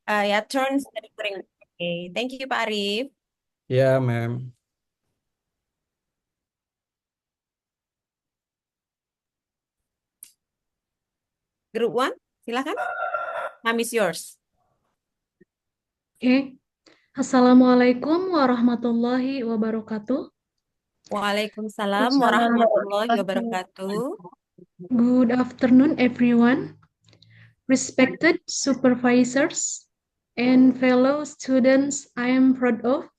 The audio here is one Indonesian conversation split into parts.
Ya, turn sharing. Oke, thank you Pak Arif. Ya, ma'am. Group one, silakan. Ma'am is yours. Oke, Assalamualaikum warahmatullahi wabarakatuh. Waalaikumsalam warahmatullahi wabarakatuh. Good afternoon, everyone. Respected supervisors and fellow students I am proud of.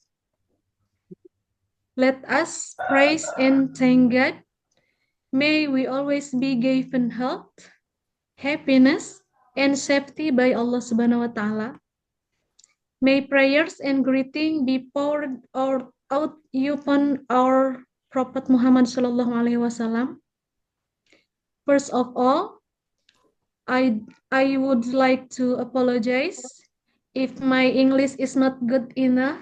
Let us praise and thank God. May we always be given health, happiness, and safety by Allah Subhanahu wa Ta'ala. May prayers and greeting be poured out upon our Prophet Muhammad Sallallahu Alaihi Wasallam. First of all, I would like to apologize if my English is not good enough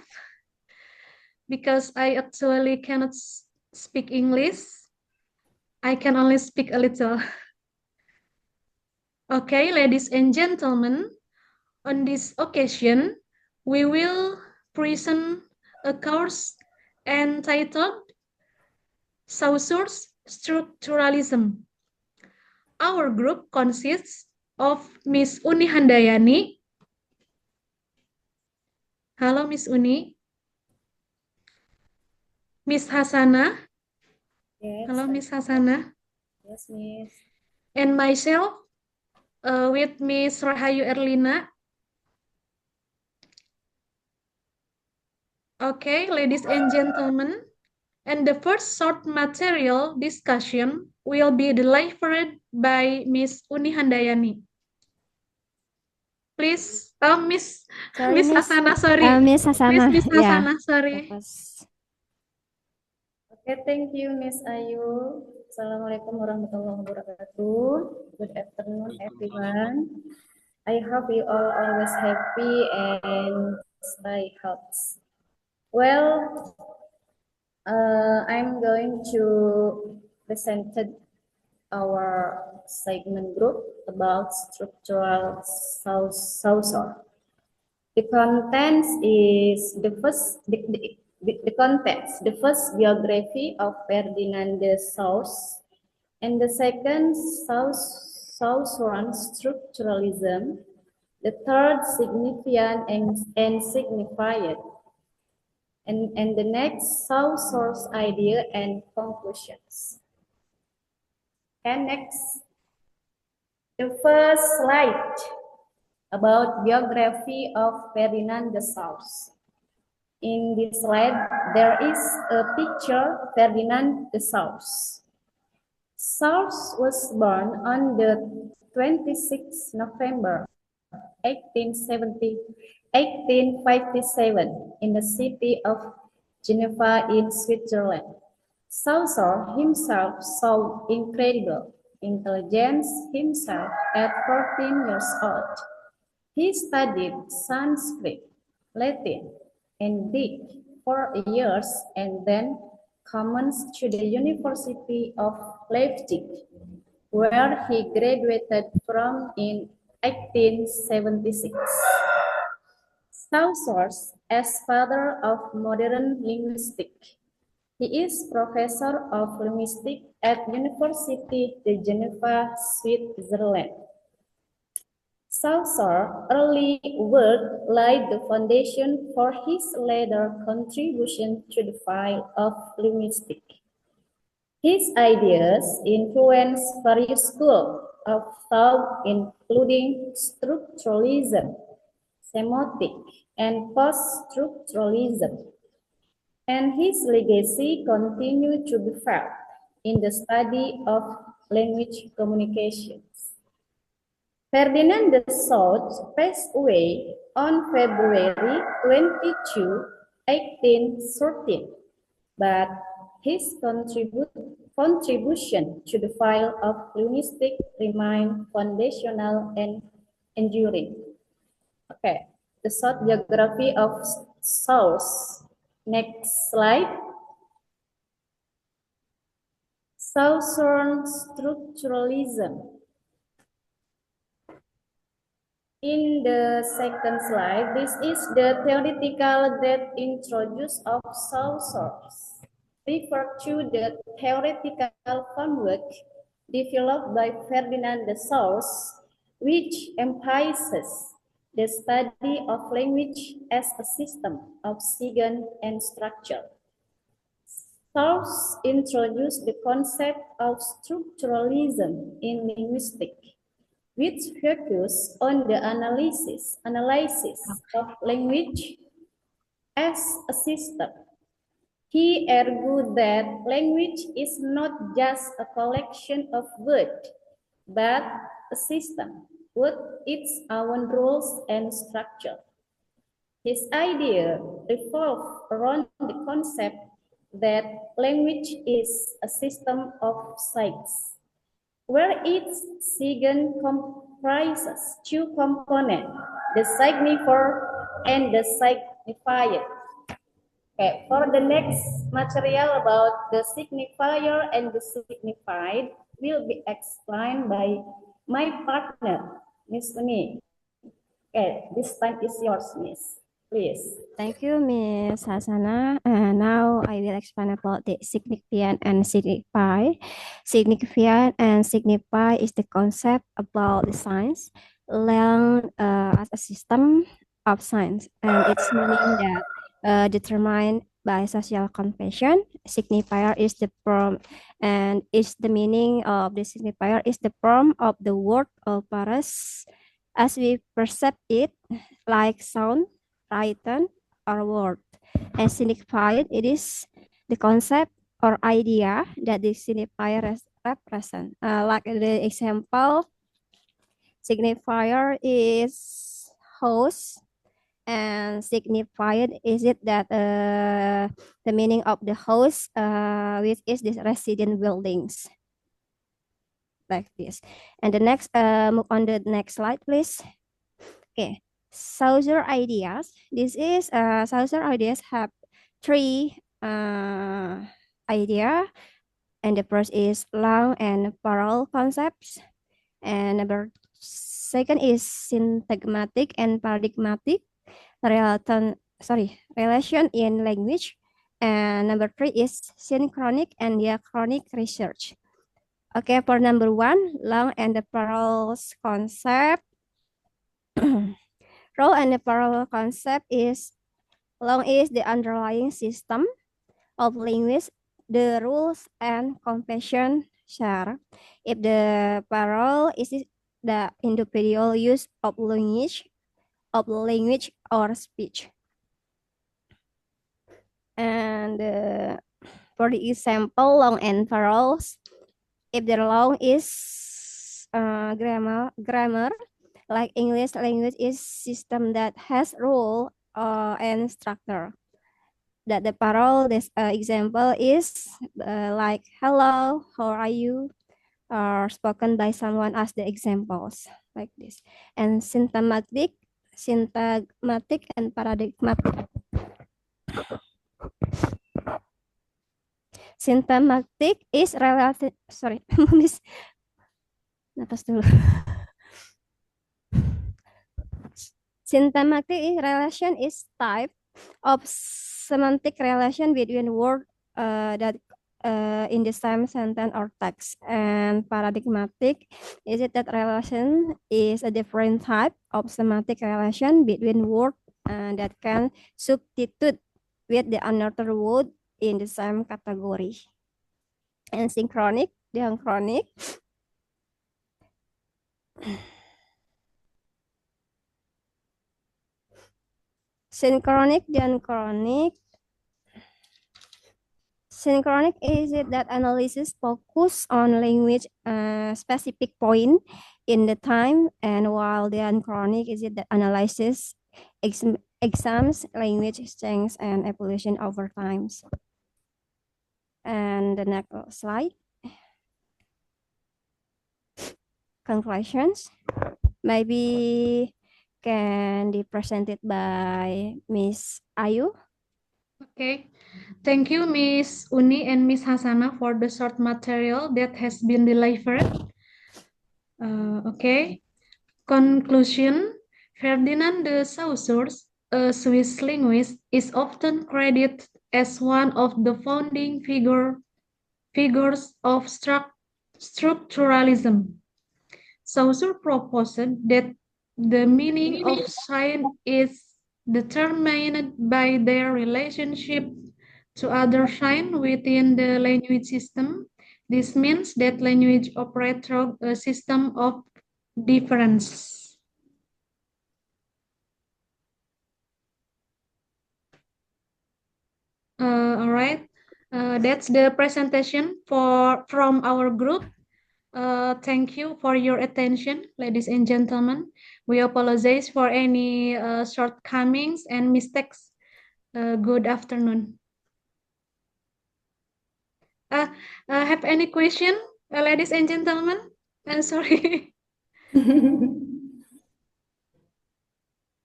because I actually cannot speak English. I can only speak a little. Okay, ladies and gentlemen, on this occasion, we will present a course entitled Saussure Structuralism. Our group consists of Miss Uni Handayani. Halo Miss Uni. Miss Hasana. Yes, Halo Miss Hasana. yes, Miss. And myself with Miss Rahayu Erlina. Okay, ladies and gentlemen, and the first short material discussion will be delivered by Miss Uni Handayani. Please, Miss Sorry, Miss Miss. Hasana, sorry. Miss Hasana. Please, Miss Yeah. Hasana, sorry. Okay, thank you, Miss Ayu. Assalamualaikum warahmatullahi wabarakatuh. Good afternoon, everyone. I hope you all always happy and stay healthy. Well, I'm going to present our segment group about structural saucer. The contents is the context, the first biography of Ferdinand de Saussure, and the second Saussurean structuralism, the third significant and signified, and the next Saussure's idea and conclusions. And next, the first slide about biography of Ferdinand de Saussure. In this slide, there is a picture of Ferdinand de Saussure. Saussure was born on the 26th November 1857 in the city of Geneva in Switzerland. Saussure himself showed incredible intelligence himself at 14 years old. He studied Sanskrit, Latin, and Greek for years and then commenced to the University of Leipzig, where he graduated from in 1876. Saussure as father of modern linguistics. He is professor of linguistics at University de Geneva, Switzerland. Saussure early work laid the foundation for his later contribution to the field of linguistics. His ideas influenced various schools of thought including structuralism, semantic, and post-structuralism, and his legacy continued to be felt in the study of language communications. Ferdinand de Saussure passed away on February 22, 1813, but his contribution to the field of linguistics remained foundational and enduring. Okay, the short biography of Saussure. Next slide. Saussurean structuralism. In the second slide, this is the theoretical depth introduce of sources. Refer to the theoretical framework developed by Ferdinand de Saussure, which emphasizes the study of language as a system of sign and structure. Saussure introduced the concept of structuralism in linguistics, which focus on the analysis of language as a system. He argued that language is not just a collection of words, but a system with its own rules and structure. His idea revolved around the concept that language is a system of sites, where each sign comprises two components, the signifier and the signifier. Okay, for the next material about the signifier and the signified will be explained by my partner, Miss Uni. Okay, this time is yours, Miss. Please. Thank you, Miss Hasana. Now I will explain about the significant and signify. Significant and signify is the concept about the signs learned as a system of signs, and its meaning that determined by social convention. Signifier is the form, and is the meaning of the signifier is the form of the word or phrase as we perceive it, like sound, written, or word. And signified, it is the concept or idea that the signifier represent. Like the example, signifier is house, and signified is it that the meaning of the house, which is the resident buildings, like this. And the next, move on the next slide, please. Okay. Saussure ideas. This is Saussure ideas have three idea, and the first is long and parallel concepts, and number second is syntagmatic and paradigmatic relation in language, and number three is synchronic and diachronic research. Okay, for number one, long and the parallel concept. Role and the parallel concept is long is the underlying system of language, the rules and convention share. If the parallel is the individual use of language or speech. And for the example, long and parallels, if the long is grammar, like English language is system that has rule and structure. That the parallel, this example is like hello, how are you, or spoken by someone as the examples, like this. And syntagmatic and paradigmatic. Syntagmatic is relative, sorry, miss, napas dulu. Syntagmatic relation is type of semantic relation between words that in the same sentence or text. And paradigmatic is it that relation is a different type of semantic relation between words that can substitute with the another word in the same category. And synchronic, diachronic. Synchronic, diachronic. Synchronic is it that analysis focus on language specific point in the time, and while diachronic is it that analysis examines language exchange and evolution over times. And the next slide. Conclusions. Maybe can be presented by Miss Ayu. Okay, thank you, Miss Uni and Miss Hasana, for the short material that has been delivered. Okay, conclusion. Ferdinand de Saussure, a Swiss linguist, is often credited as one of the founding figures of structuralism. Saussure proposed that the meaning of signs is determined by their relationship to other signs within the language system. This means that language operates through a system of differences. All right, that's the presentation from our group. Thank you for your attention, ladies and gentlemen. We apologize for any shortcomings and mistakes. Good afternoon. Have any question, ladies and gentlemen? Sorry.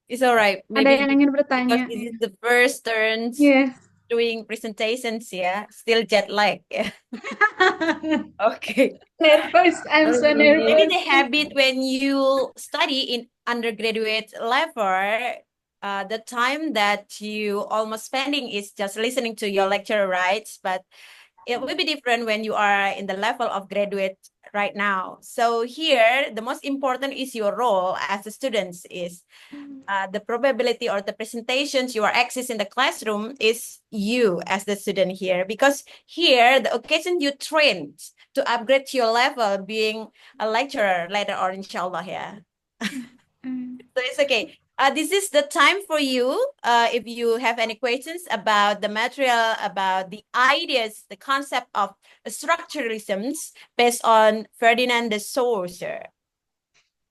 It's all right. Ada Maybe yang ingin because bertanya? this is the first turns Yes. doing presentations, yeah. Still jet lag, yeah. Okay. Nervous. I'm so Maybe nervous. the habit when you study in undergraduate level, the time that you almost spending is just listening to your lecturer, right? But it will be different when you are in the level of graduate right now. So here, the most important is your role as a student is the probability or the presentations you are accessing in the classroom is you as the student here. Because here, the occasion you trained to upgrade your level being a lecturer later on, inshallah, yeah. So it's okay. This is the time for you. If you have any questions about the material, about the ideas, the concept of structuralisms based on Ferdinand de Saussure.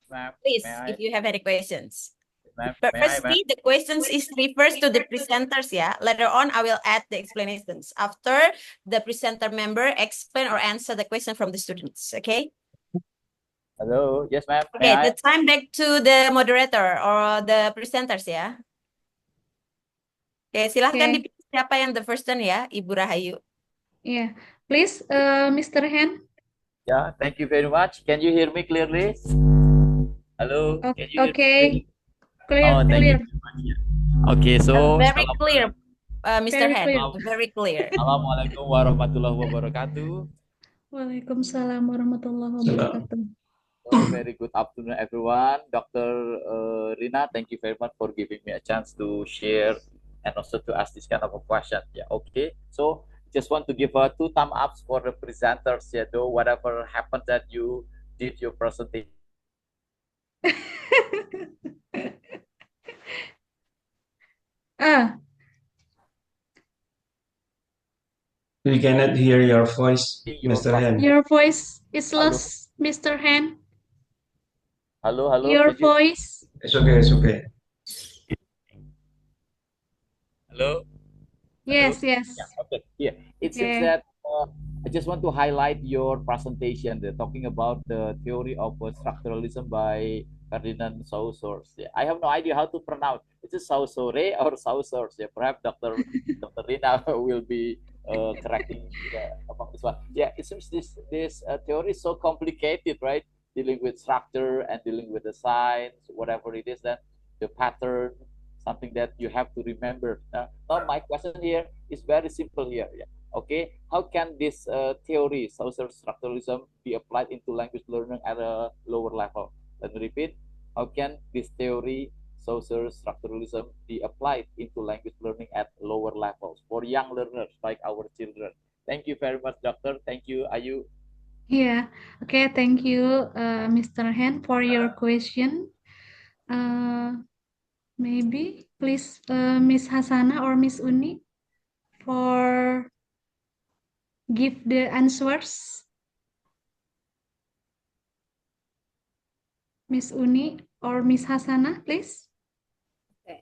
Ma'am, Please, may I? if you have any questions. Ma'am, But may I, ma'am? firstly, the questions is refers to the presenters, yeah. Later on, I will add the explanations after the presenter member explain or answer the question from the students, okay? Hello, yes, ma'am. May Okay, I? the time back to the moderator or the presenters, ya. Oke, silahkan Okay. dipilih siapa yang the first turn ya, Ibu Rahayu. Yeah. Please, Mr. Han. Yeah, thank you very much. Can you hear me clearly? Hello, can you hear me Okay. clearly? Clear, Oh, thank clear. you very much. Okay, so Very clear, Mr. Very Han. clear. Very clear. Assalamualaikum warahmatullahi wabarakatuh. Waalaikumsalam warahmatullahi wabarakatuh. So, very good afternoon, everyone. Dr. Rina, thank you very much for giving me a chance to share and also to ask this kind of a question. Yeah, okay. So, just want to give 2 thumbs ups for the presenters. Yeah, though whatever happened that you did your presentation. We cannot hear your voice, Your Mr. Han. Your voice is Hello? lost, Mr. Han. Hello, hello. Your Can you- voice. It's okay, it's okay. Hello. Yes, yes. Yeah, okay. Yeah, it seems Okay. that I just want to highlight your presentation. They're talking about the theory of structuralism by Ferdinand Saussure. Yeah, I have no idea how to pronounce. Is it Saussure or Saussure? Yeah, perhaps Dr. Rina will be correcting about this one. Yeah, it seems this theory is so complicated, right? Dealing with structure and dealing with the signs, whatever it is, that the pattern, something that you have to remember. Now my question here is very simple here. Yeah. Okay, how can this theory, social structuralism, be applied into language learning at a lower level? Let me repeat. How can this theory, social structuralism, be applied into language learning at lower levels for young learners like our children? Thank you very much, Doctor. Thank you, Ayu. Yeah. Okay. Thank you, Mr. Han, for your question. Maybe please, Miss Hasana or Miss Uni, for give the answers. Miss Uni or Miss Hasana, please. Okay.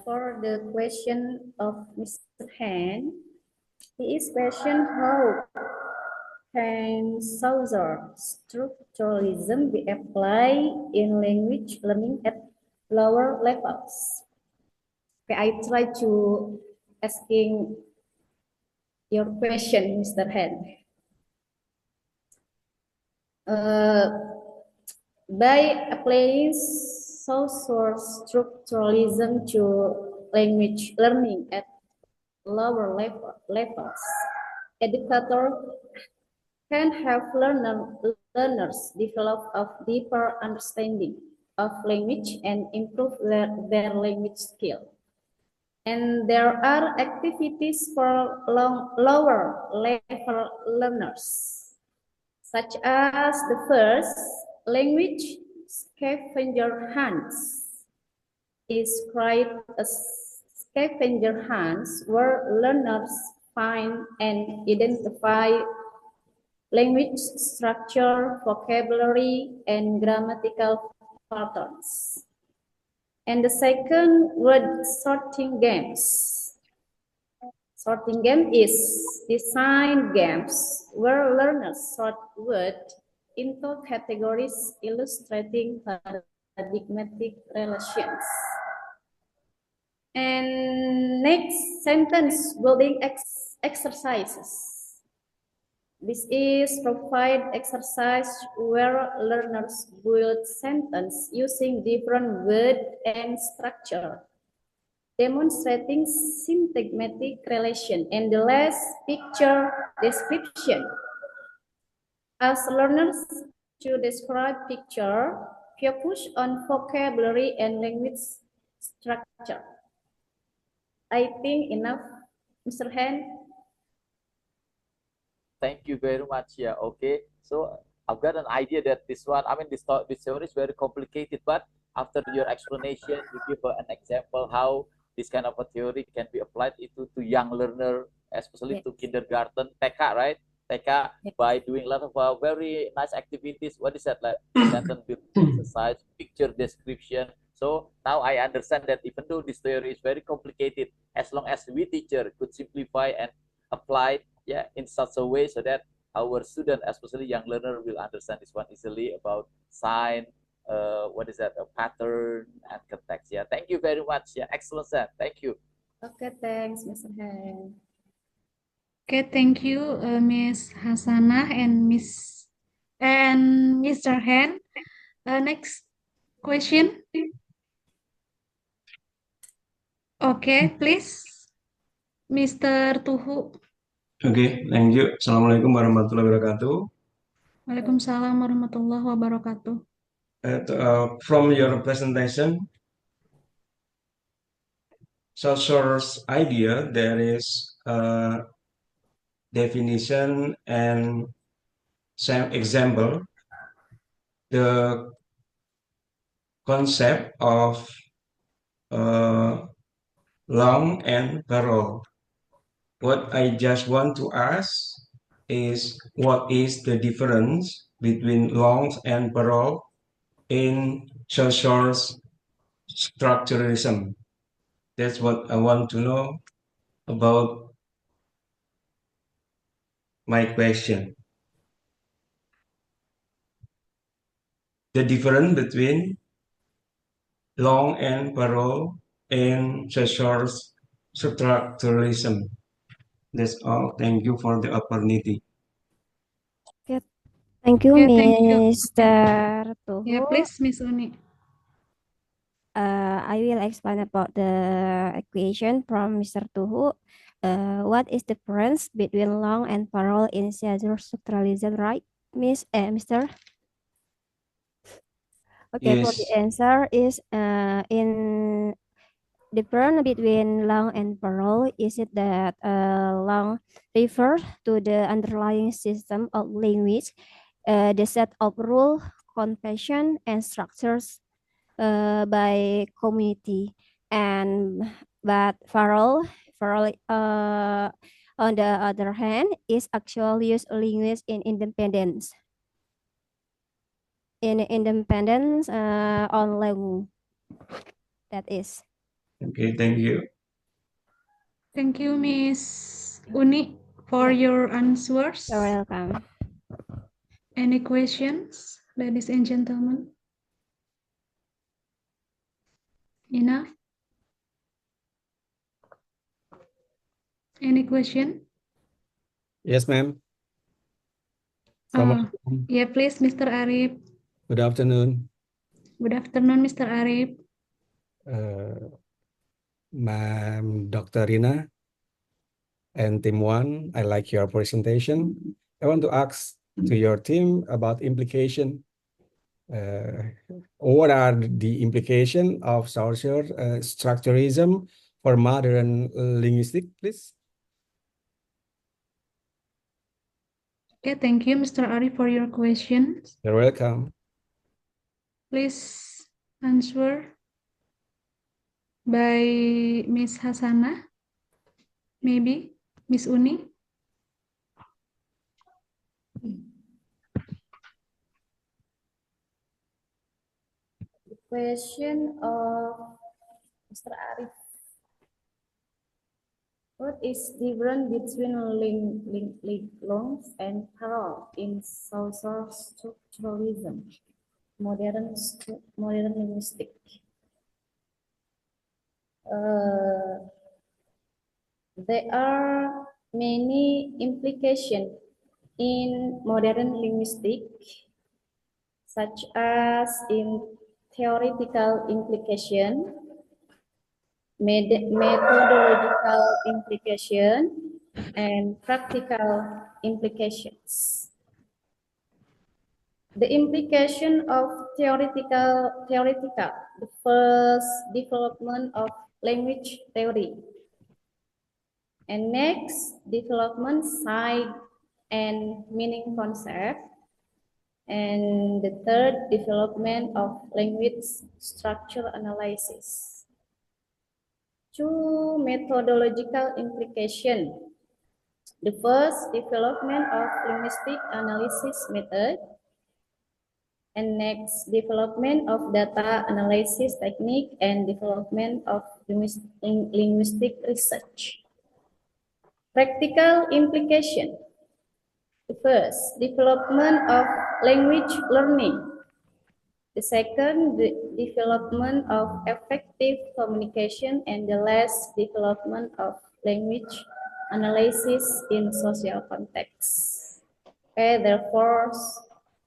For the question of Mr. Han, he is question how can Saussure structuralism be applied in language learning at lower levels? Okay, I try to asking your question, Mr. Han. By applying social structuralism to language learning at lower levels, educators can help learners develop a deeper understanding of language and improve their language skill. And there are activities for lower level learners, such as the first, language scavenger hunts is described as scavenger hunts where learners find and identify language structure, vocabulary, and grammatical patterns. And the second, word sorting games. Sorting game is design games where learners sort words into categories illustrating paradigmatic relations. And next, sentence building exercises. This is provide exercise where learners build sentence using different word and structure, demonstrating syntagmatic relation. And the last, picture description. As learners to describe picture, focus on vocabulary and language structure. I think enough, Mr. Han. Thank you very much. Yeah, okay. So I've got an idea that this one, I mean, this theory is very complicated, but after your explanation, you give an example how this kind of a theory can be applied to young learner, especially Yes. to kindergarten, TK, right? TK, Yes. by doing a lot of very nice activities. What is that? Like sentence building exercise, picture description. So now I understand that even though this theory is very complicated, as long as we teacher could simplify and apply in such a way so that our student, especially young learner, will understand this one easily about sign, what is that, a pattern and context. Yeah, thank you very much. Yeah, excellent, sir. Thank you. Okay, thanks, Mr. Han. Okay, thank you, Miss Hasanah and Mr. Han. Next question. Okay, please, Mr. Tuhu. Okay, thank you. Assalamualaikum warahmatullahi wabarakatuh. Waalaikumsalam warahmatullahi wabarakatuh. From your presentation, source idea, there is a definition and some example. The concept of long and parole. What I just want to ask is what is the difference between long and parole in social structuralism? That's what I want to know about my question. The difference between long and parole in social structuralism. That's all. Thank you for the opportunity. Thank you, Yeah, thank you. Mr. Tuhu. Yeah, please, Miss Uni. I will explain about the equation from Mr. Tuhu. What is the difference between long and parole in social structuralism, right, Mr.? Okay, for the Yes. answer is in difference between long and parole is it that long refers to the underlying system of language, the set of rule, convention, and structures by community, but parole on the other hand is actual use language in independence. On language. That is. Okay, thank you. Thank you, Miss Uni, for your answers. You're welcome. Any questions, ladies and gentlemen? Enough? Any question? Yes, ma'am. Assalamualaikum. Yeah, please, Mr. Arif. Good afternoon, Good afternoon, Mr. Arif. Ma'am Dr. Rina and Team One. I like your presentation. I want to ask to your team about implication. What are the implication of social structuralism for modern linguistics, please? Okay, thank you, Mr. Arif, for your questions. You're welcome. Please answer by Miss Hasana, maybe Miss Uni. The question of Mr. Arif. What is different between longs and parole in social structuralism, modern linguistic? There are many implications in modern linguistics, such as in theoretical implication, methodological implication, and practical implications. The implication of theoretical, the first development of language theory. And next, development side and meaning concept. And the third, development of language structure analysis. Two methodological implications. The first, development of linguistic analysis method. And next, development of data analysis technique and development of linguistic research. Practical implication. The first, development of language learning. The second, the development of effective communication, and the last, development of language analysis in social context. Okay, therefore,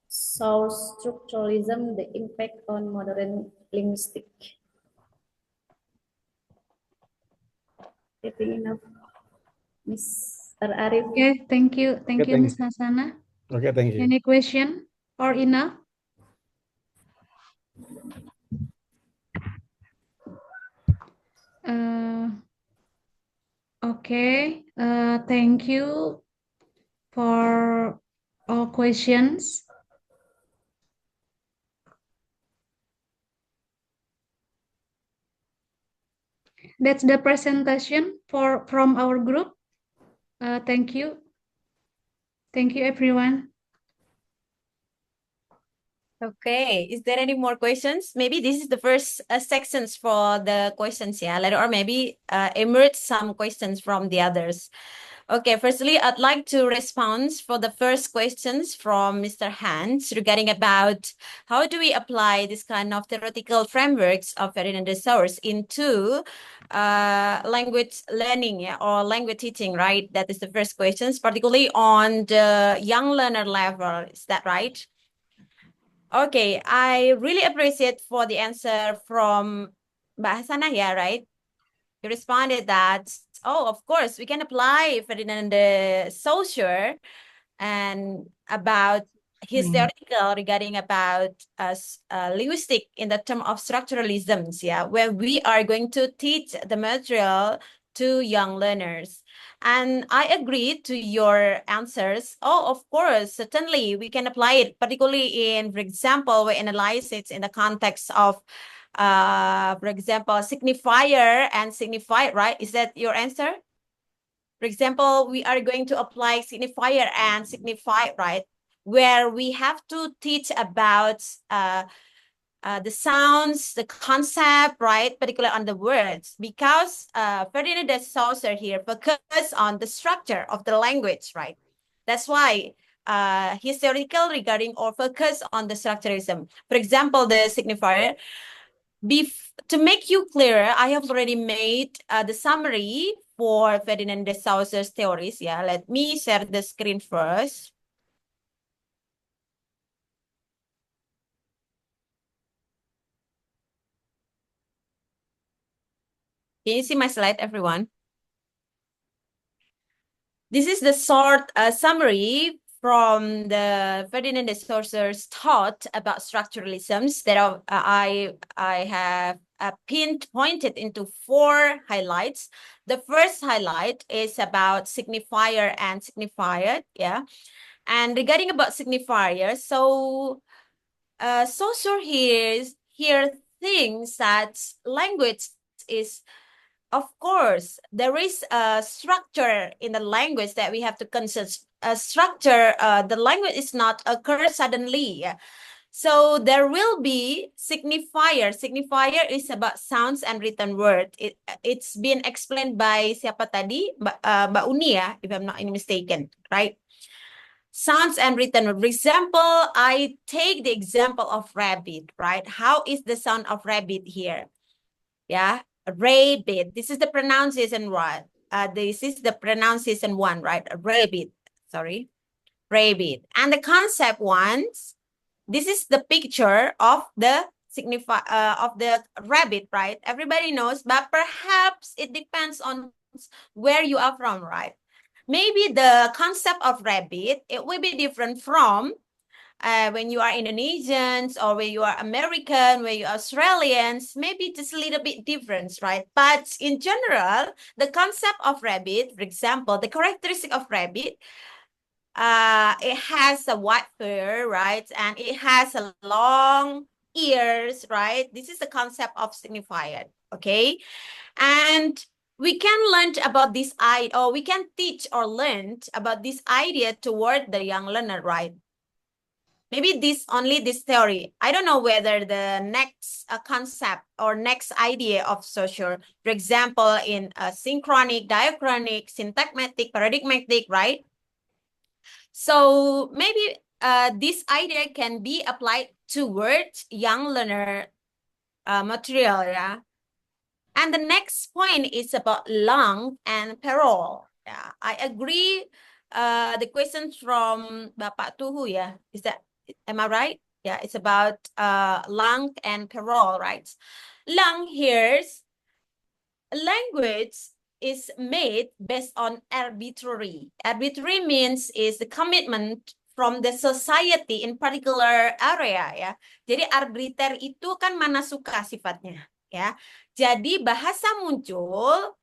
social structuralism, the impact on modern linguistics. Getting enough, Mr. Arif? Okay, thank you. Thank Okay, you, thank Miss Hasana. Okay, thank you. Any question or enough? Okay, thank you for all questions. That's the presentation from our group. Thank you. Thank you, everyone. Okay, is there any more questions? Maybe this is the first sections for the questions, yeah, later, or maybe emerge some questions from the others. Okay, firstly, I'd like to respond for the first questions from Mr. Hans regarding about how do we apply this kind of theoretical frameworks of Ferdinand de Saussure into language learning, yeah, or language teaching, right? That is the first questions, particularly on the young learner level. Is that right? Okay, I really appreciate for the answer from Mbak Hasanah, yeah, right? You responded that, oh, of course, we can apply Ferdinand de Saussure and about his theoretical regarding about linguistic in the term of structuralisms, yeah, where we are going to teach the material to young learners. And I agree to your answers. Oh, of course, certainly we can apply it, particularly in, for example, we analyze it in the context of, for example, signifier and signified, right? Is that your answer? For example, we are going to apply signifier and signified, right? Where we have to teach about the sounds, the concept, right? Particularly on the words, because Ferdinand de Saussure here focus on the structure of the language, right? That's why he's theoretical regarding or focus on the structuralism. For example, the signifier. To make you clearer, I have already made the summary for Ferdinand de Saussure's theories. Yeah, let me share the screen first. Can you see my slide, everyone? This is the short summary from the Ferdinand de Saussure's thought about structuralisms that I have pointed into 4 highlights. The first highlight is about signifier and signified, yeah. And regarding about signifiers, so Saussure here thinks that language is, of course, there is a structure in the language that we have to consider. A structure, the language is not occur suddenly. Yeah? So there will be signifier. Signifier is about sounds and written word. It's been explained by siapa tadi? Mbak Uni ya, if I'm not mistaken, right? Sounds and written word. For example, I take the example of rabbit, right? How is the sound of rabbit here? Yeah, rabbit. This is the pronunciation one. This is the pronunciation one, right? Rabbit. Sorry, rabbit. And the concept ones. This is the picture of the of the rabbit, right? Everybody knows, but perhaps it depends on where you are from, right? Maybe the concept of rabbit, it will be different from when you are Indonesians or when you are American, when you are Australians, maybe just a little bit different, right? But in general, the concept of rabbit, for example, the characteristic of rabbit, it has a white fur, right? And it has a long ears, right? This is the concept of signifier, okay? And we can learn about this idea, or we can teach or learn about this idea toward the young learner, right? Maybe only this theory. I don't know whether the next concept or next idea of Saussure, for example, in synchronic, diachronic, syntagmatic, paradigmatic, right? So maybe this idea can be applied towards young learner material, yeah. And the next point is about lung and parole. Yeah, I agree. The questions from Bapak Tuhu, yeah, am I right? Yeah, it's about lung and parole, right? Lung here's language is made based on arbitrary. Arbitrary means is the commitment from the society in particular area, ya. Jadi arbiter itu kan mana suka sifatnya, ya. Jadi bahasa muncul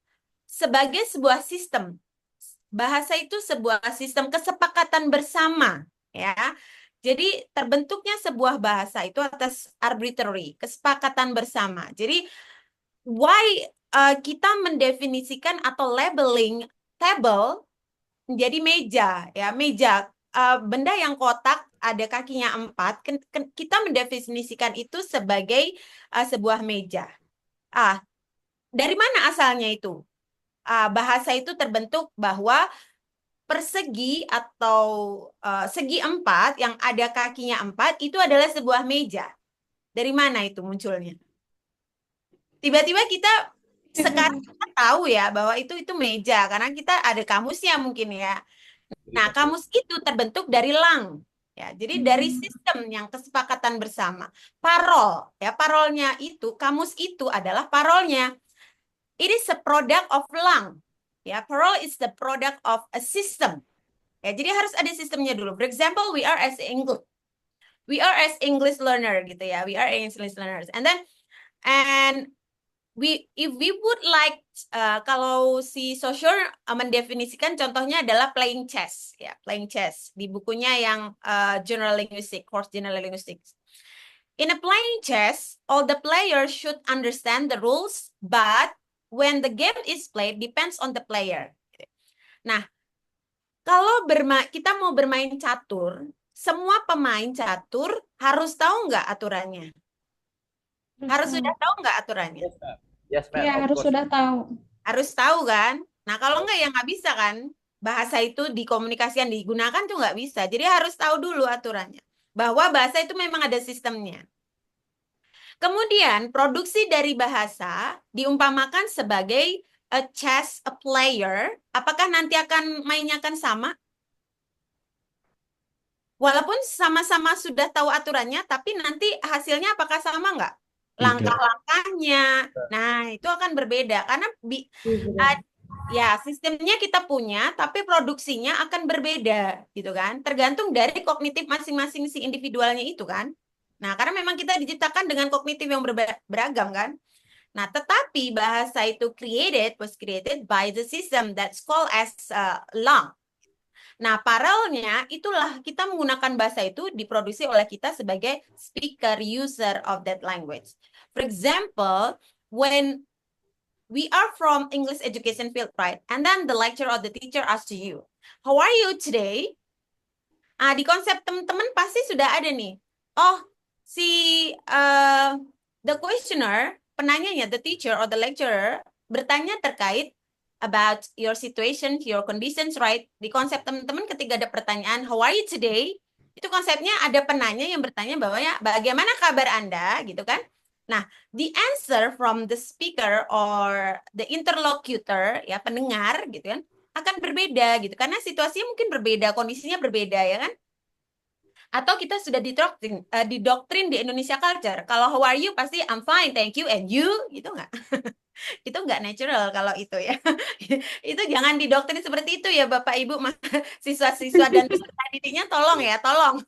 sebagai sebuah sistem. Bahasa itu sebuah sistem kesepakatan bersama, ya. Jadi terbentuknya sebuah bahasa itu atas arbitrary, kesepakatan bersama. Jadi why kita mendefinisikan atau labeling table menjadi meja, ya, meja, benda yang kotak ada kakinya 4, kita mendefinisikan itu sebagai sebuah meja. Dari mana asalnya itu? Bahasa itu terbentuk bahwa persegi atau segi 4 yang ada kakinya 4 itu adalah sebuah meja. Dari mana itu munculnya? Tiba-tiba kita sekarang kita tahu ya bahwa itu meja karena kita ada kamusnya mungkin ya. Nah, kamus itu terbentuk dari lang. Ya, jadi dari sistem yang kesepakatan bersama. Parol, ya, parolnya itu, kamus itu adalah parolnya. It is a product of lang. Ya, parole is the product of a system. Ya, jadi harus ada sistemnya dulu. For example, we are as English learner gitu ya. We are English learners. And then if we would like, kalau si Saussure mendefinisikan contohnya adalah playing chess, ya, playing chess di bukunya yang General Linguistics, course General Linguistics. In a playing chess, all the players should understand the rules, but when the game is played depends on the player. Nah, kalau kita mau bermain catur, semua pemain catur harus tahu nggak aturannya? Harus sudah tahu nggak aturannya? Yes, ma'am. Ya, harus sudah tahu. Harus tahu kan? Nah, kalau nggak ya nggak bisa kan? Bahasa itu dikomunikasikan, digunakan tuh nggak bisa. Jadi harus tahu dulu aturannya. Bahwa bahasa itu memang ada sistemnya. Kemudian, produksi dari bahasa diumpamakan sebagai a chess, a player. Apakah nanti mainnya akan sama? Walaupun sama-sama sudah tahu aturannya, tapi nanti hasilnya apakah sama nggak? langkah-langkahnya. Nah, itu akan berbeda karena ya sistemnya kita punya, tapi produksinya akan berbeda gitu kan. Tergantung dari kognitif masing-masing si individualnya itu kan. Nah, karena memang kita diciptakan dengan kognitif yang beragam kan. Nah, tetapi bahasa itu was created by the system that's called as lang. Nah, paralelnya itulah kita menggunakan bahasa itu diproduksi oleh kita sebagai speaker, user of that language. For example, when we are from English education field, right? And then the lecturer or the teacher asks to you, how are you today? Di konsep teman-teman pasti sudah ada nih. Oh, si the questioner, penanyanya, the teacher or the lecturer, bertanya terkait about your situation, your conditions, right? Di konsep teman-teman ketika ada pertanyaan, how are you today? Itu konsepnya ada penanya yang bertanya bahwa ya, bagaimana kabar Anda, gitu kan? Nah, the answer from the speaker or the interlocutor, ya pendengar, gitu kan, akan berbeda gitu karena situasinya mungkin berbeda, kondisinya berbeda ya kan? Atau kita sudah didoktrin di Indonesia culture. Kalau how are you pasti I'm fine, thank you, and you gitu nggak? Itu nggak natural kalau itu ya. Itu jangan didoktrin seperti itu ya Bapak Ibu, siswa-siswa dan peserta didiknya tolong ya, tolong.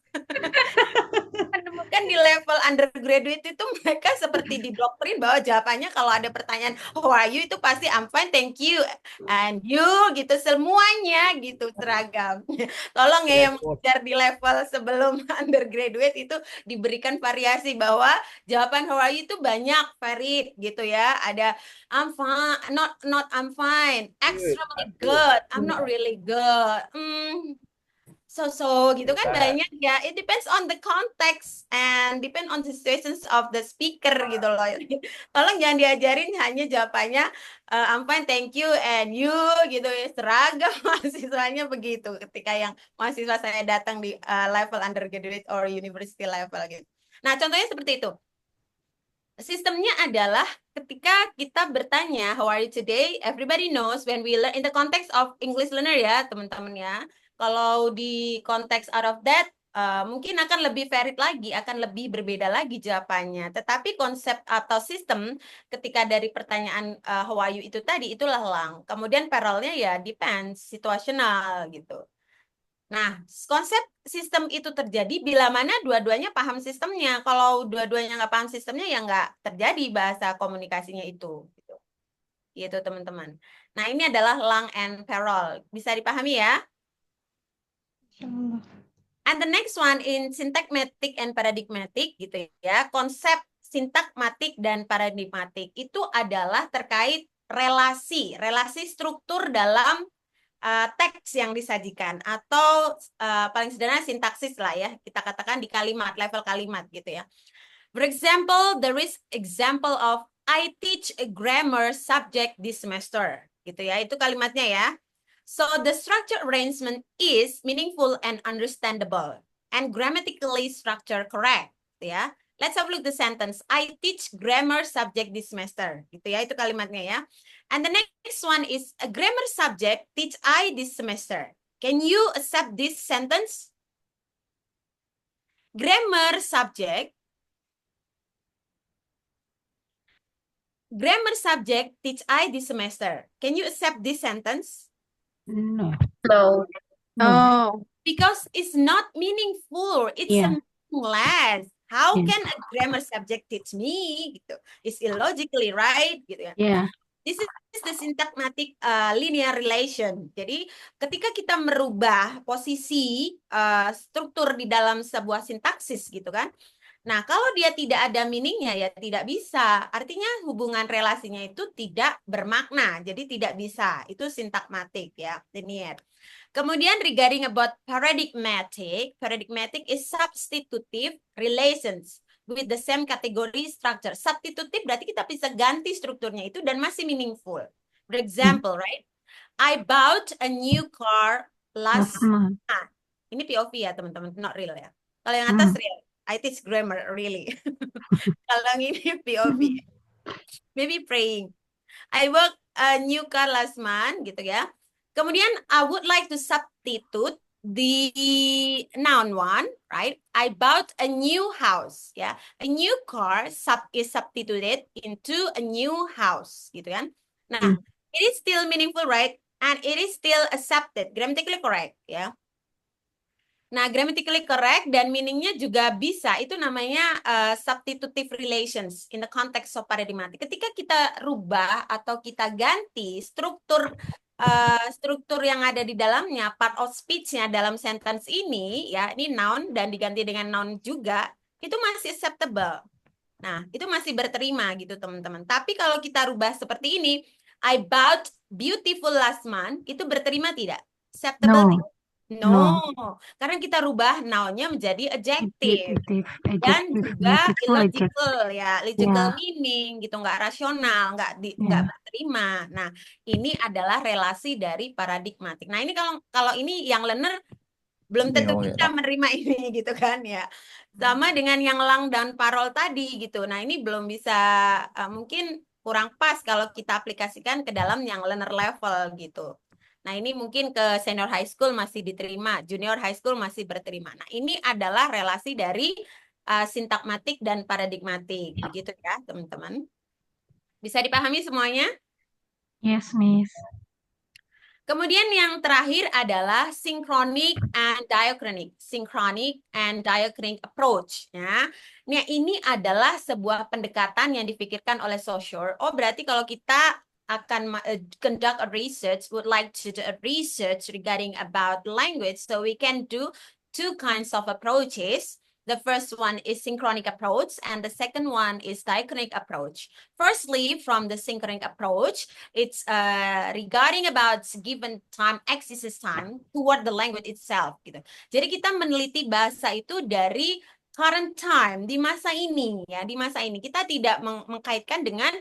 Menemukan di level undergraduate itu mereka seperti didoktrin bahwa jawabannya kalau ada pertanyaan how are you itu pasti I'm fine, thank you, and you gitu semuanya gitu seragam. Tolong ya yang mengajar di level sebelum undergraduate itu diberikan variasi bahwa jawaban how are you itu banyak varied gitu ya. Ada I'm fine, not I'm fine, extremely good, I'm not really good. So gitu kan banyak ya. It depends on the context and depend on the situations of the speaker gitu loh. Tolong jangan diajarin hanya jawabannya I'm fine, thank you, and you gitu ya. Seragam mahasiswanya begitu. Ketika yang mahasiswa saya datang di level undergraduate or university level gitu. Nah contohnya seperti itu. Sistemnya adalah ketika kita bertanya how are you today, everybody knows when we learn in the context of English learner ya teman-teman ya. Kalau di konteks out of that, mungkin akan lebih varied lagi, akan lebih berbeda lagi jawabannya. Tetapi konsep atau sistem ketika dari pertanyaan how are you itu tadi, itulah lang. Kemudian parallelnya ya depends, situasional gitu. Nah, konsep sistem itu terjadi bila mana dua-duanya paham sistemnya. Kalau dua-duanya nggak paham sistemnya, ya nggak terjadi bahasa komunikasinya itu. Gitu, teman-teman. Nah, ini adalah lang and parallel. Bisa dipahami ya? And the next one in syntagmatic and paradigmatic gitu ya. Konsep sintakmatik dan paradigmatik itu adalah terkait relasi struktur dalam teks yang disajikan atau paling sederhana sintaksis lah ya. Kita katakan di kalimat, level kalimat gitu ya. For example, there is example of I teach a grammar subject this semester gitu ya. Itu kalimatnya ya. So the structure arrangement is meaningful and understandable and grammatically structure correct, gitu ya. Let's have a look the sentence. I teach grammar subject this semester, gitu ya. Itu kalimatnya ya. And the next one is a grammar subject teach I this semester. Can you accept this sentence? Grammar subject teach I this semester. Can you accept this sentence? No. No. Because it's not meaningful. It's meaningless. How can a grammar subject teach me? Gitu. It's illogically right. Gitu ya. Yeah. This is the syntagmatic linear relation. Jadi ketika kita merubah posisi struktur di dalam sebuah sintaksis gitu kan. Nah, kalau dia tidak ada meaningnya ya tidak bisa. Artinya hubungan relasinya itu tidak bermakna. Jadi tidak bisa. Itu sintakmatik ya, linear. Kemudian regarding about paradigmatic is substitutive relations with the same category structure. Substitutif berarti kita bisa ganti strukturnya itu dan masih meaningful. For example, right? I bought a new car last month. Ini POV ya teman-teman, not real ya. Kalau yang atas real. I teach grammar really. Kalau ini POV. Maybe praying. I bought a new car last month gitu ya. Kemudian I would like to substitute the noun one, right? I bought a new house, ya. A new car is substituted into a new house, gitu kan? Nah, it is still meaningful, right? And it is still accepted, grammatically correct, ya. Nah, grammatically correct dan meaningnya juga bisa. Itu namanya substitutive relations in the context of paradigmatic. Ketika kita rubah atau kita ganti struktur yang ada di dalamnya, part of speech-nya dalam sentence ini, ya, ini noun dan diganti dengan noun juga, itu masih acceptable. Nah, itu masih berterima gitu, teman-teman. Tapi kalau kita rubah seperti ini, I bought beautiful last month, itu berterima tidak? Acceptable tidak? No, karena kita rubah noun-nya menjadi adjective dan juga illogical ya, logical meaning gitu, nggak rasional, nggak berterima. Nah, ini adalah relasi dari paradigmatik. Nah, ini kalau ini yang learner belum tentu bisa menerima ini gitu kan ya. Sama dengan yang lang dan parol tadi gitu. Nah, ini belum bisa mungkin kurang pas kalau kita aplikasikan ke dalam yang learner level gitu. Nah, ini mungkin ke senior high school masih diterima, junior high school masih berterima. Nah, ini adalah relasi dari sintakmatik dan paradigmatik. Begitu ya, teman-teman. Bisa dipahami semuanya? Yes, Miss. Kemudian yang terakhir adalah synchronic and diachronic. Synchronic and diachronic approach. Ya. Nah, ini adalah sebuah pendekatan yang dipikirkan oleh Saussure. Oh, berarti kalau kita akan conduct a research, would like to do a research regarding about language, so we can do two kinds of approaches. The first one is synchronic approach, and the second one is diachronic approach. Firstly, from the synchronic approach, it's regarding about given time, existence time toward the language itself. Gitu. Jadi kita meneliti bahasa itu dari current time, di masa ini ya, di masa ini kita tidak mengkaitkan dengan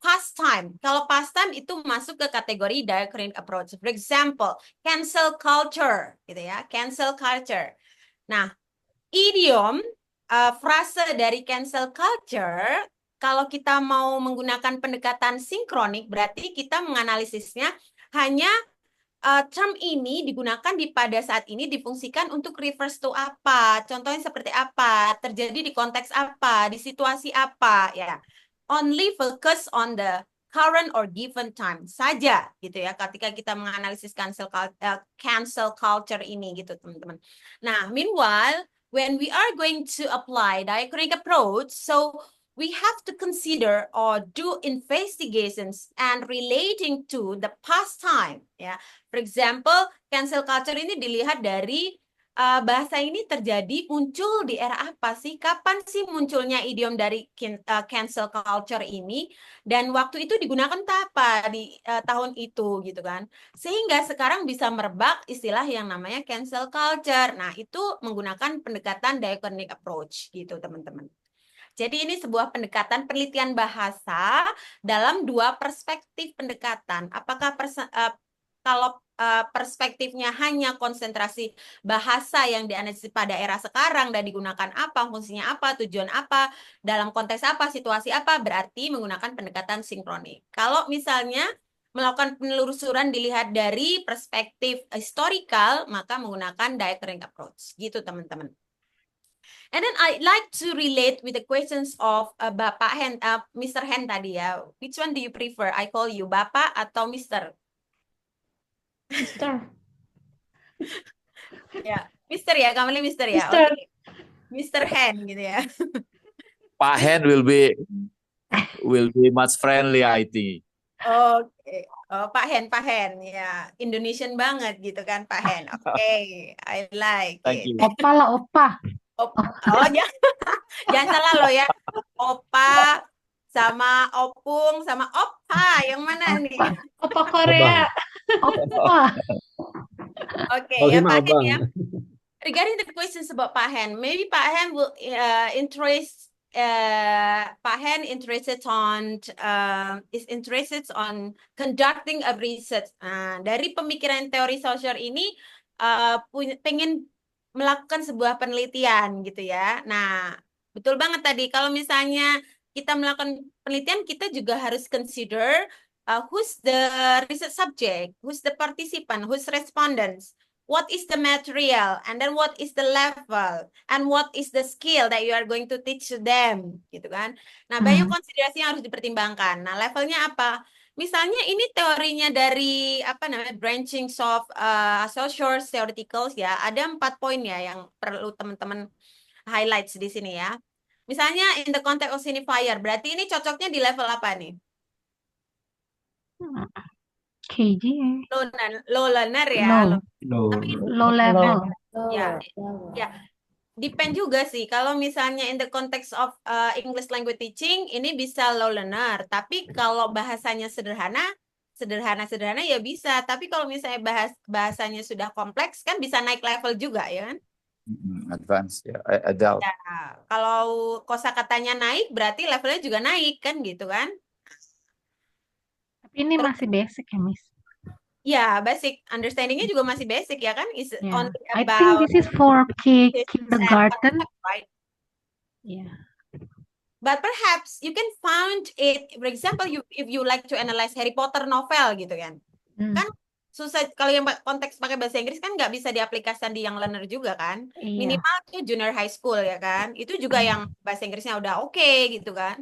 past time. Kalau past time itu masuk ke kategori diachronic approach. For example, cancel culture, gitu ya, cancel culture. Nah, idiom, frase dari cancel culture, kalau kita mau menggunakan pendekatan sinkronik, berarti kita menganalisisnya hanya term ini digunakan pada saat ini difungsikan untuk refers to apa, contohnya seperti apa, terjadi di konteks apa, di situasi apa, ya. Only focus on the current or given time saja, gitu ya, ketika kita menganalisis cancel culture ini, gitu, teman-teman. Nah, meanwhile, when we are going to apply diachronic approach, so we have to consider or do investigations and relating to the past time. Ya, for example, cancel culture ini dilihat dari bahasa ini terjadi muncul di era apa sih? Kapan sih munculnya idiom dari cancel culture ini? Dan waktu itu digunakan apa di tahun itu gitu kan? Sehingga sekarang bisa merebak istilah yang namanya cancel culture. Nah, itu menggunakan pendekatan diachronic approach gitu, teman-teman. Jadi ini sebuah pendekatan penelitian bahasa dalam dua perspektif pendekatan. Apakah kalau perspektifnya hanya konsentrasi bahasa yang dianalisis pada era sekarang dan digunakan apa, fungsinya apa, tujuan apa, dalam konteks apa, situasi apa, berarti menggunakan pendekatan sinkronik. Kalau misalnya melakukan penelusuran dilihat dari perspektif historical, maka menggunakan diachronic approach. Gitu, teman-teman. And then I'd like to relate with the questions of Bapak Hen, Mr. Hen tadi ya. Which one do you prefer? I call you Bapak atau Mr.? Mister. Ya, Mr. ya, kamu Mr. ya. Mister. Oke. Mr. Hen gitu ya. Pak Hen will be much friendly, I think. Oke. Oh, Pak Hen ya. Indonesian banget gitu kan Pak Hen. Oke, I like Thank it. you. Opa lah, opa. Oh, jangan salah loh ya. Opa sama opung sama opa, yang mana nih? Opa Korea. Opa. Oke, Call ya him Pak Hen abang. ya. Regarding the questions about Pak Hen, maybe Pak Hen will Pak Hen is interested on conducting a research. Nah, dari pemikiran teori Saussure ini pengen melakukan sebuah penelitian gitu ya. Nah, betul banget tadi kalau misalnya kita melakukan penelitian, kita juga harus consider who's the research subject, who's the participant, who's respondents. what is the material, and then what is the level, and what is the skill that you are going to teach to them, gitu kan. Nah, banyak konsiderasi yang harus dipertimbangkan. Nah, levelnya apa? Misalnya ini teorinya dari apa namanya branching of social theoreticals ya. Ada 4 poin ya yang perlu teman-teman highlights di sini ya. Misalnya in the context of signifier, berarti ini cocoknya di level apa nih? KG Low learner ya. Tapi low level. ya, ya. Depend juga sih. Kalau misalnya in the context of English language teaching, ini bisa low learner. Tapi kalau bahasanya sederhana ya bisa. Tapi kalau misalnya bahasanya sudah kompleks, kan bisa naik level juga ya kan? Advanced ya, adult. Ya, kalau kosakatanya naik, berarti levelnya juga naik kan gitu kan? Tapi ini masih basic ya, Miss. Ya, basic understanding-nya juga masih basic ya kan? Is Yeah. only I think about this is for systems and kindergarten. concept, right? Yeah. But perhaps you can find it, for example, if you like to analyze Harry Potter novel gitu kan. Kan susah, kalau yang konteks pakai bahasa Inggris kan nggak bisa diaplikasikan di yang learner juga kan. Iya. Minimal tuh junior high school ya kan. Itu juga yang bahasa Inggrisnya udah oke gitu kan.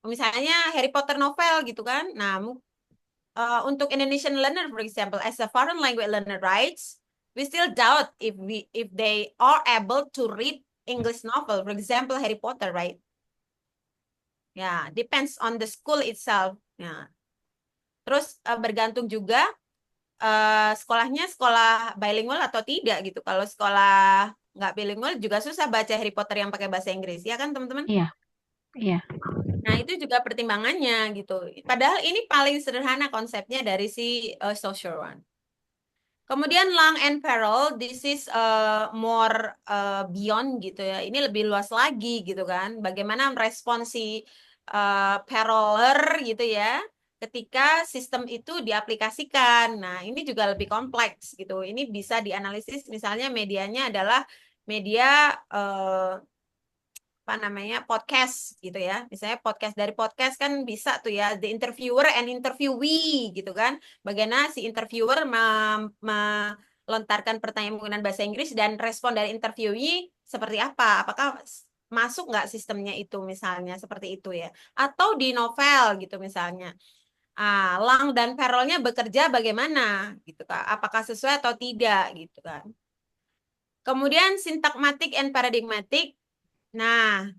Misalnya Harry Potter novel gitu kan. Nah, untuk Indonesian learner, for example, as a foreign language learner, right? We still doubt if they are able to read English novel, for example, Harry Potter, right? Ya, depends on the school itself. Ya. Terus bergantung juga sekolahnya sekolah bilingual atau tidak gitu. Kalau sekolah nggak bilingual juga susah baca Harry Potter yang pakai bahasa Inggris, ya kan teman-teman? Iya. Iya. Nah, itu juga pertimbangannya gitu. Padahal ini paling sederhana konsepnya dari si social one. Kemudian long and peril, this is more beyond gitu ya. Ini lebih luas lagi gitu kan. Bagaimana merespon si periler gitu ya ketika sistem itu diaplikasikan. Nah, ini juga lebih kompleks gitu. Ini bisa dianalisis misalnya medianya adalah media apa namanya podcast gitu ya. Misalnya dari podcast kan bisa tuh ya the interviewer and interviewee gitu kan. Bagaimana si interviewer melontarkan pertanyaan menggunakan bahasa Inggris dan respon dari interviewee seperti apa? Apakah masuk nggak sistemnya itu misalnya seperti itu ya? Atau di novel gitu misalnya. Lang dan Perolnya bekerja bagaimana gitu kan? Apakah sesuai atau tidak gitu kan? Kemudian sintagmatik and paradigmatik. Nah,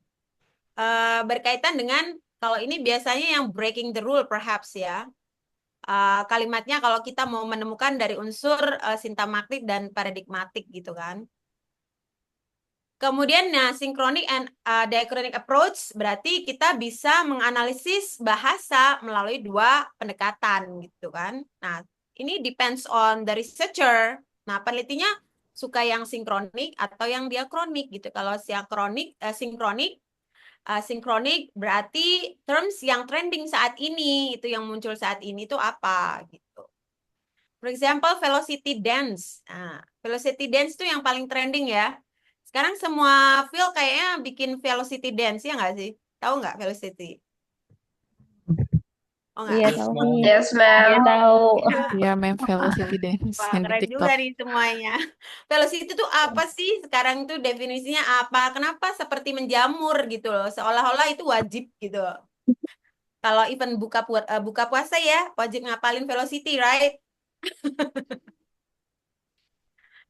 berkaitan dengan kalau ini biasanya yang breaking the rule perhaps ya. Kalimatnya kalau kita mau menemukan dari unsur sintagmatik dan paradigmatik gitu kan. Kemudian synchronic and diachronic approach berarti kita bisa menganalisis bahasa melalui 2 pendekatan gitu kan. Nah, ini depends on the researcher. Nah, penelitinya suka yang sinkronik atau yang diakronik gitu. Kalau sinkronik berarti terms yang trending saat ini, itu yang muncul saat ini itu apa gitu. For example, velocity dance. Nah, velocity dance itu yang paling trending ya. Sekarang semua field kayaknya bikin velocity dance ya nggak sih? Tahu nggak velocity? Oh nggak? Iya tahu. Yes, ma'am. Iya tahu. Ya, ma'am, velocity dance Wah, yang di keren TikTok. juga nih semuanya. Velocity itu apa sih? Sekarang tuh definisinya apa? Kenapa seperti menjamur gitu loh? Seolah-olah itu wajib gitu. Kalau even buka puasa ya, wajib ngapalin velocity, right?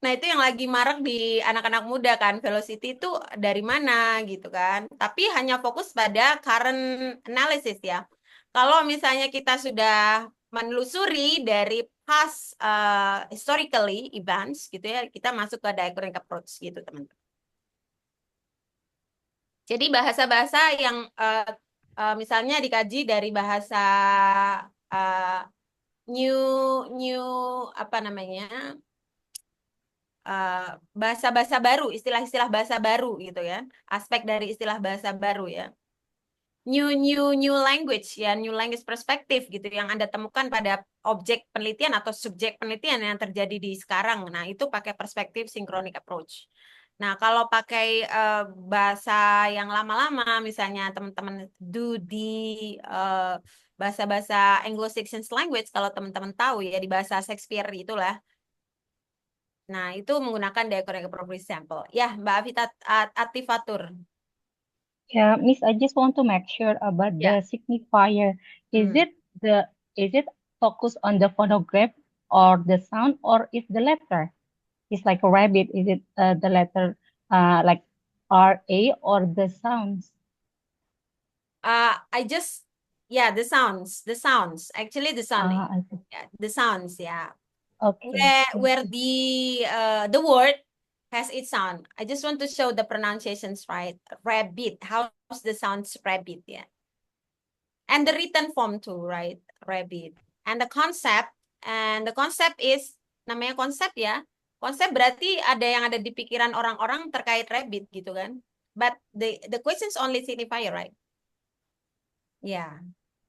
Nah, itu yang lagi marak di anak-anak muda kan. Velocity itu dari mana gitu kan. Tapi hanya fokus pada current analysis ya. Kalau misalnya kita sudah menelusuri dari past historically events gitu ya, kita masuk ke diachronic approach gitu teman-teman. Jadi bahasa-bahasa yang misalnya dikaji dari bahasa new apa namanya? Bahasa-bahasa baru, istilah-istilah bahasa baru gitu ya. Aspek dari istilah bahasa baru ya. New language ya, new language perspective gitu yang Anda temukan pada objek penelitian atau subjek penelitian yang terjadi di sekarang. Nah, itu pakai perspektif synchronic approach. Nah, kalau pakai bahasa yang lama-lama misalnya teman-teman do di bahasa-bahasa Anglo-Saxon language kalau teman-teman tahu ya di bahasa Shakespeare itulah. Nah, itu menggunakan the correct appropriate sample. Ya, Mbak Atifatur. Yeah, Miss, I just want to make sure about Ya. the signifier. Is Hmm. it focused on the phonograph or the sound or is the letter? It's like a rabbit. Is it the letter like RA or the sounds? The sounds. Actually, the sound. I see. Yeah, the sounds. Yeah. Okay. Where the word has its sound. I just want to show the pronunciations right. Rabbit. How's the sounds rabbit? Yeah. And the written form too, right? Rabbit. And the concept is namanya konsep ya. Konsep berarti ada yang ada di pikiran orang-orang terkait rabbit gitu kan. But the questions only signifier, right? Yeah,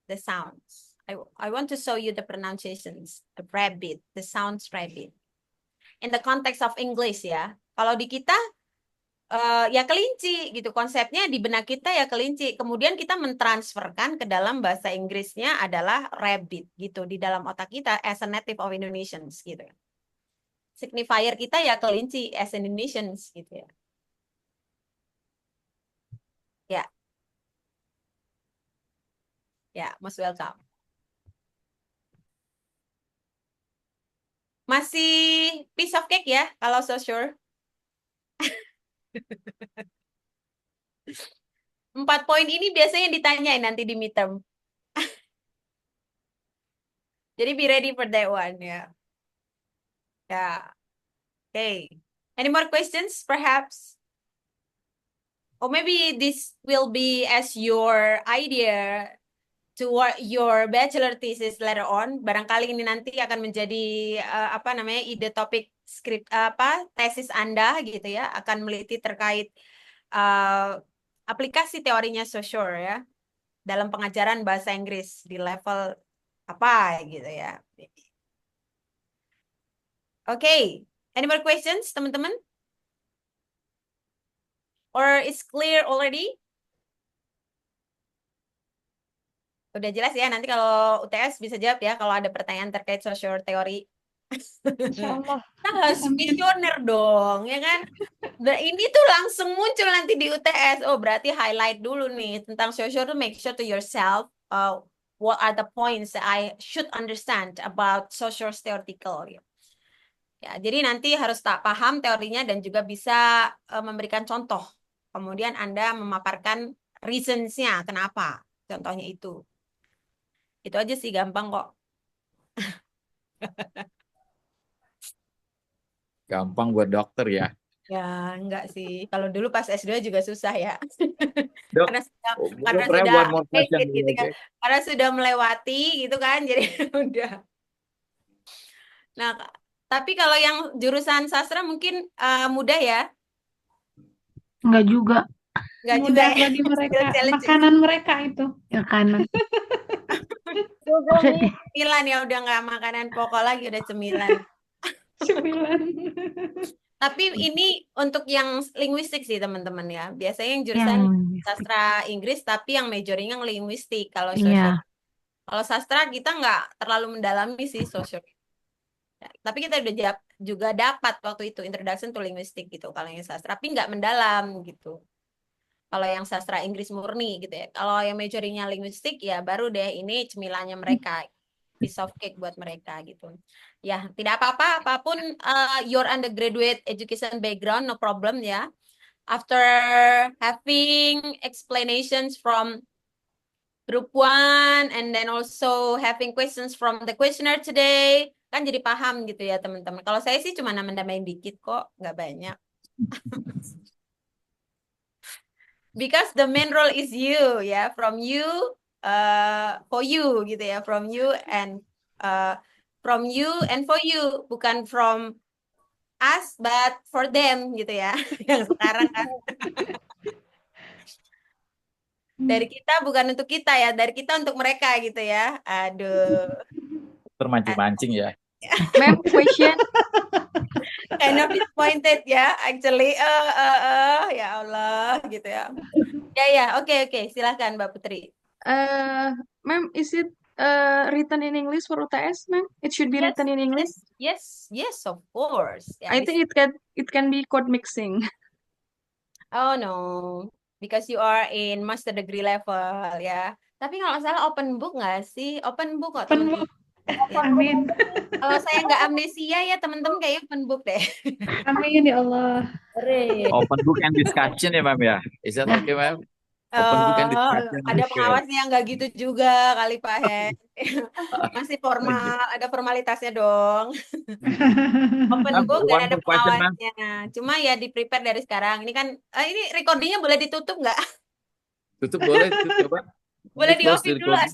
the sounds. I want to show you the pronunciations. The rabbit, the sounds rabbit. In the context of English ya. Kalau di kita ya kelinci gitu, konsepnya di benak kita ya kelinci, kemudian kita mentransferkan ke dalam bahasa Inggrisnya adalah rabbit gitu di dalam otak kita as a native of Indonesians gitu. Signifier kita ya kelinci as Indonesians gitu ya. Ya, most welcome. Masih piece of cake ya kalau so sure. 4 poin ini biasanya ditanyain nanti di midterm. Jadi be ready for that one ya. Ya. Okay. Any more questions perhaps? Or maybe this will be as your idea toward your bachelor thesis later on. Barangkali ini nanti akan menjadi ide topik skrip tesis Anda gitu ya, akan meliti terkait aplikasi teorinya Saussure ya dalam pengajaran bahasa Inggris di level apa gitu ya. Okay, any more questions teman-teman? Or is clear already? Udah jelas ya, nanti kalau UTS bisa jawab ya kalau ada pertanyaan terkait Saussure teori. Insyaallah. Kita harus visioner dong, ya kan? Ini tuh langsung muncul nanti di UTS. Oh, berarti highlight dulu nih tentang Saussure, make sure to yourself what are the points that I should understand about Saussure's theoretical. Ya, jadi nanti harus tak paham teorinya dan juga bisa memberikan contoh. Kemudian Anda memaparkan reasons-nya, kenapa contohnya itu. Itu aja sih, gampang kok. Gampang buat dokter ya. Ya, enggak sih. Kalau dulu pas S2 juga susah ya. Dok, Karena boleh sudah one more question outdated gitu kan. okay? Karena sudah melewati gitu kan, jadi udah. Nah, tapi kalau yang jurusan sastra mungkin mudah ya. Enggak juga. Enggak juga Mudah ya. bagi mereka, Challenge. makanan mereka itu. Ya kanan. Cemilan ya, udah nggak makanan pokok lagi, udah cemilan. 9. Tapi ini untuk yang linguistik sih teman-teman ya. Biasanya yang jurusan sastra Inggris tapi yang majoring yang linguistik. Kalau Saussure. Kalau sastra kita nggak terlalu mendalami sih Saussure. Ya, tapi kita udah juga dapat waktu itu Introduction to Linguistics gitu kalau yang sastra, tapi nggak mendalam gitu. Kalau yang sastra Inggris murni gitu ya. Kalau yang majoringnya linguistik ya baru deh ini cemilannya mereka. Piece of cake buat mereka gitu. Ya, tidak apa-apa, apapun your undergraduate education background, no problem ya. After having explanations from group 1 and then also having questions from the questionnaire today, kan jadi paham gitu ya teman-teman. Kalau saya sih cuma nambah-nambahin dikit kok, nggak banyak. Because the main role is you ya, from you for you gitu ya, from you and for you, bukan from us but for them gitu ya. Yang sekarang kan dari kita bukan untuk kita ya, dari kita untuk mereka gitu ya. Aduh. Termancing-mancing ya. Ma'am, question. Kind of disappointed ya, actually. Ya Allah gitu ya. Ya, oke. Silakan Mbak Putri. Ma'am, is it written in English for UTS, ma'am? It should be written in English. Yes, of course. Yeah, I think it can be code mixing. Oh no, because you are in master degree level ya. Tapi kalau nggak salah open book nggak sih? Open book kok Open teman-teman. book. Amin. Kalau saya nggak amnesia ya teman-teman kayaknya open book deh. Amin ya Allah. Hooray. Open book and discussion ya, Ma'am ya. Is that okay, Ma'am? Open book and discussion. Ada Okay. pengawasnya nggak gitu juga kali Pak Hen. Masih formal, ada formalitasnya dong. Open Ma'am, book dan one ada more question, Ma'am. pengawasnya. Cuma ya di prepare dari sekarang. Ini kan ini recordingnya boleh ditutup nggak? Tutup boleh, tutup coba. Boleh Close di-off the dulu recording.